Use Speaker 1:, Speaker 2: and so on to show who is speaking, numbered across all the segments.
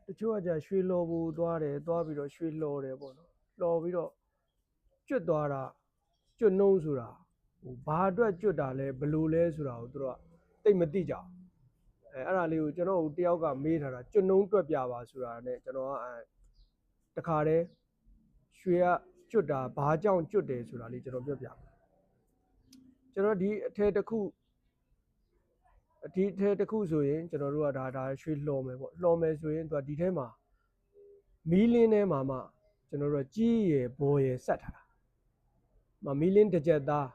Speaker 1: တချို့ကကြာရွှေလော်ဘူးသွားတယ်သွားပြီးတော့ရွှေလော်တယ်ပေါ့နော်လော်ပြီးတော့ကျွတ်သွားတာကျွတ်နှုံးဆိုတာဟိုဘာအတွက်ကျွတ်တာလဲဘလို့လဲဆိုတာကိုသူတို့ကတိတ်မသိကြအဲ့ဒါလေးကိုကျွန်တော်တို့တယောက်ကမေးထားတာကျွတ်နှုံးတွက်ပြပါဆိုတာနဲ့ကျွန်တော်ကတခါတည်းရွှေကကျွတ်တာဘာကြောင့်ကျွတ်တယ်ဆိုတာလေးကျွန်တော်ပြောပြမယ်ကျွန်တော်ဒီအထည်တစ်ခုဆိုရင်ကျွန်တော်တို့ကဒါရွှေလှော်မယ်ပေါ့လှော်မယ်ဆိုရင်သူကဒီထဲမှာမီးလင်းထဲမှာမှကျွန်တော်တို့ကြီးရယ်ဘော်ရယ်ဆက်ထားတာမီးလင်းတစ်ချက်သား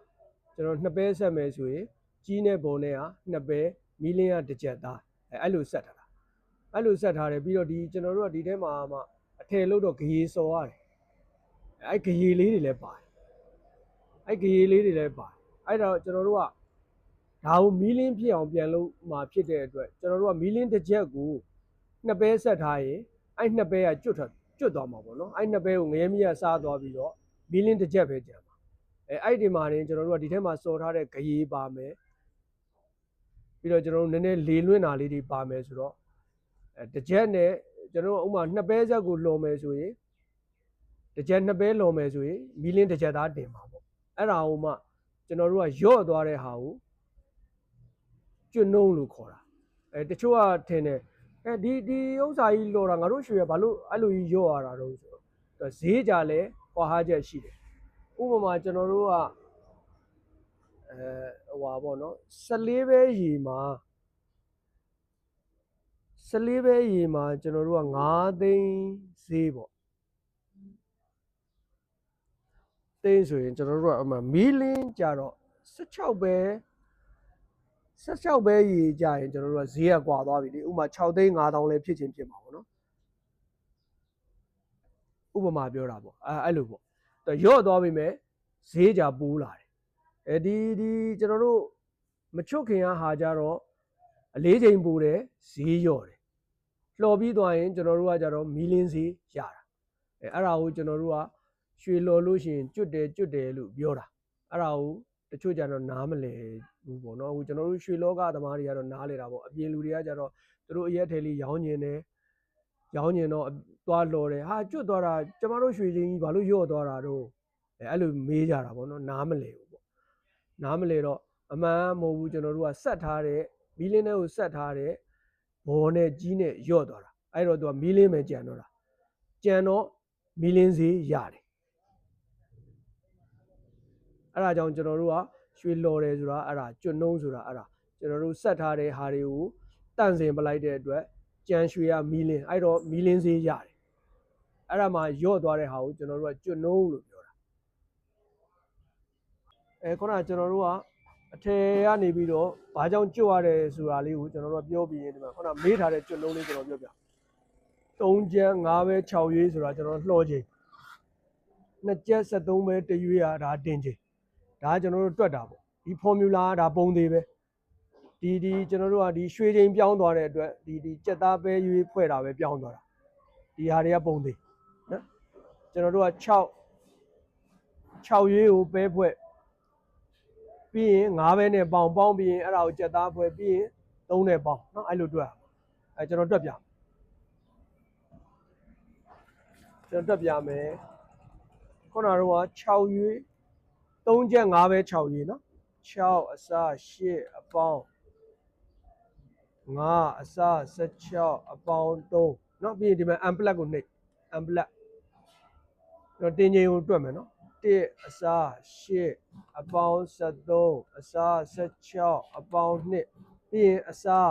Speaker 1: ကျွန်တော်နှစ်ပဲဆက်မယ်ဆိုရင်ကြီးနဲ့ဘော်နဲ့ကနှစ်ပဲမီးလင်းကတစ်ချက်သားအဲ့လိုဆက်ထားတာအဲ့လိုဆက်ထားတယ်ပြီးတော့ဒီကျွန်တော်တို့ကဒီထဲမှာမှအထည်လို့တော့ဂရေစော်ရတယ်အဲ့ဂရေလေးတွေလည်းပါတယ်အဲ့ဂရေလေးတွေလည်းပါတယ်အဲ့တော့ကျွန်တော်တို့ကဒါကိုမီးလင်းဖြစ်အောင်ပြန်လို့မှာဖြစ်တဲ့အတွက်ကျွန်တော်တို့ကမီးလင်းတစ်ချက်ကိုနှစ်ပဲဆက်ထားရင်အဲ့နှစ်ပဲကကျွတ်သွားမှာပေါ့နော်အဲ့နှစ်ပဲကိုငရဲမီးကစားသွားပြီးတော့မီးလင်းတစ်ချက်ပဲကျန်ပါအဲ့ဒီမှာနေကျွန်တော်တို့ကဒီထဲမှာစော်ထားတဲ့ဂရေပါမယ်ပြီးတော့ကျွန်တော်တို့နည်းနည်းလေလွင့်တာလေးတွေပါမယ်ဆိုတော့တစ်ချက်နဲ့ကျွန်တော်တို့ဥမာနှစ်ပဲဆက်ကိုလော်မယ်ဆိုရင်တစ်ချက်နှစ်ပဲလော်မယ်ဆိုရင်မီးလင်းတစ်ချက်သားတင်ပါပေါ့အဲ့ဒါဟိုမှကျွန်တော်တို့ကရော့သွားတဲ့ဟာကိုကျွတ်နှုံးလို့ခေါ်တာတချို့ကထင်တယ်ဒီဥစ္စာကြီးလော်တာငါတို့ရွှေရဘာလို့အဲ့လိုကြီးရော့ရတာတော့ဆိုတော့ဈေးကြလဲကွာဟာချက်ရှိတယ်ဥပမာကျွန်တော်တို့ကဟိုပါပေါ့နော်14ပဲရေမှာကျွန်တော်တို့က9သိန်းဈေးပေါ့သိန်းဆိုရင်ကျွန်တော်တို့ကအမှမီလင်းကြတော့16ပဲရေကြရင်ကျွန်တော်တို့ကဈေးကကွာသွားပြီလေဥပမာ6သိန်း5000လည်းဖြစ်ချင်းဖြစ်မှာပေါ့နော်ဥပမာပြောတာပေါ့အဲ့လိုပေါ့ရော့သွားပြီမဲ့ဈေးကြပိုးလာတယ်ဒီကျွန်တော်တို့မချွတ်ခင်ကဟာကြတော့အလေးချိန်ပိုးတယ်ဈေးရော့တယ်လှော်ပြီးသွားရင်ကျွန်တော်တို့ကကြတော့မီလင်းဈေးရတာအဲ့ဒါကိုကျွန်တော်တို့ကရွှေလှော်လို့ရှိရင်ကျွတ်တယ်လို့ပြောတာအဲ့ဒါကိုတချို့ကြတော့နားမလဲဘူးပေါ့နော်ဟိုကျွန်တော်တို့ရွှေလောကသမားတွေကတော့နားလဲတာပေါ့အပြင်လူတွေကကြတော့သူတို့အရက်ထဲလေးရောင်းကျင်တော့သွားလှော်တယ်ဟာကျွတ်သွားတာကျမတို့ရွှေချင်းကြီးဘာလို့ရော့သွားတာတော့အဲ့လိုမေးကြတာပေါ့နော်နားမလဲဘူးပေါ့နားမလဲတော့အမှန်မဟုတ်ဘူးကျွန်တော်တို့ကဆက်ထားတဲ့မီးလင်းထဲကိုဆက်ထားတဲ့ဘော်နဲ့ကြီးနဲ့ရော့သွားတာအဲ့တော့သူကမီးလင်းပဲကြံတော့တာကြံတော့မီးလင်းဈေးရတယ်အဲ့ဒါကြောင့်ကျွန်တော်တို့ကရွှေလော်တယ်ဆိုတာအဲ့ဒါကျွတ်နှုံးဆိုတာအဲ့ဒါကျွန်တော်တို့ဆက်ထားတဲ့ဟာတွေကိုတန့်စင်ပလိုက်တဲ့အတွက်ကြံရွှေကမီးလင်းအဲ့တော့မီးလင်းဈေးရတယ်အဲ့ဒါမှရော့သွားတဲ့ဟာကိုကျွန်တော်တို့ကကျွတ်နှုံးလို့ပြောတာခုနကကျွန်တော်တို့ကအထည်ကနေပြီးတော့ဘာကြောင့်ကျွတ်ရတယ်ဆိုတာလေးကိုကျွန်တော်တို့ပြောပြီးရင်ဒီမှာခုနမေးထားတဲ့ကျွတ်နှုံးလေးကျွန်တော်ပြောပြ3ကျန်း5ပဲ6ရွေးဆိုတာကျွန်တော်လှော်ချိန်2ကျန်း73ပဲ1ရွေးရဒါတင်ချိန်ဒါကျွန်တော်တို့တွက်တာပေါ့ဒီ formula ဒါပုံသေးပဲဒီကျွန်တော်တို့ကဒီရွှေချိန်ပြောင်းသွားတဲ့အတွက်ဒီကြက်သားပဲရွေးဖွဲ့တာပဲပြောင်းသွားတာဒီဟာတွေကပုံသေးနော်ကျွန်တော်တို့က6ရွေးကိုပဲဖွဲ့ပြီးရင်5ပဲနဲ့ပေါင်းပြီးရင်အဲ့ဒါကိုကြက်သားဖွဲ့ပြီးရင်3နဲ့ပေါင်းနော်အဲ့လိုတွက်ကျွန်တော်တွက်ပြမယ်ခုနကတော့6ရွေး3ကျက်5ပဲ6ရွေးနော်6အစား8အပေါင်း5အစား16အပေါင်း3เนาะပြီးရင်ဒီမှာ unplug ကိုနှိပ် unplug တော့တင်ချိန်ကိုတွက်မယ်เนาะ1အစား8အပေါင်း73အစား16အပေါင်း2ပြီးရင်အစား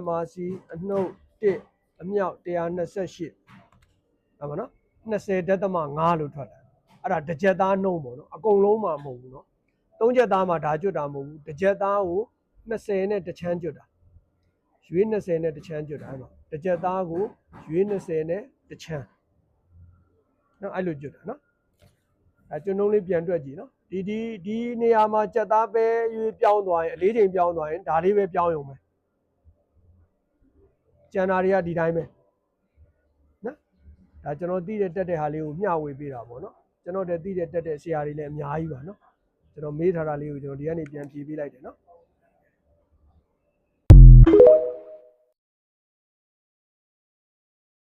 Speaker 1: MRC အနှုတ်1အမြောက်128ဟုတ်ပါเนาะ20.5လို့ထွက်တာအဲ့ဒါတစ်ချက်သားနှုံးပေါ့เนาะအကုန်လုံးမှမဟုတ်ဘူးเนาะ3ချက်သားမှဒါကျွတ်တာမဟုတ်ဘူးတစ်ချက်သားကို20နဲ့တစ်ချမ်းကျွတ်တာရွေး20နဲ့တစ်ချမ်းကျွတ်တာအဲ့မှာတစ်ချက်သားကိုရွေး20နဲ့တစ်ချမ်းเนาะအဲ့လိုကျွတ်တာเนาะကျွတ်နှုံးလေးပြန်တွက်ကြည့်เนาะဒီနေရာမှာချက်သားပဲရွေးပြောင်းသွားရင်အလေးချိန်ပြောင်းသွားရင်ဒါလေးပဲပြောင်းရုံပဲကျန်တာတွေကဒီတိုင်းပဲနော်ဒါကျွန်တော်သိတဲ့တက်တဲ့ဟာလေးကိုမျှဝေပေးတာပေါ့နော်ကျွန်တော်တည်းသိတဲ့တက်တဲ့ဆရာတွေလည်းအများကြီးပါနော်ကျွန်တော်မေးထားတာလေးကိုကျွန်တော်ဒီကနေပြန်ဖြေပေးလိုက်တယ်နော်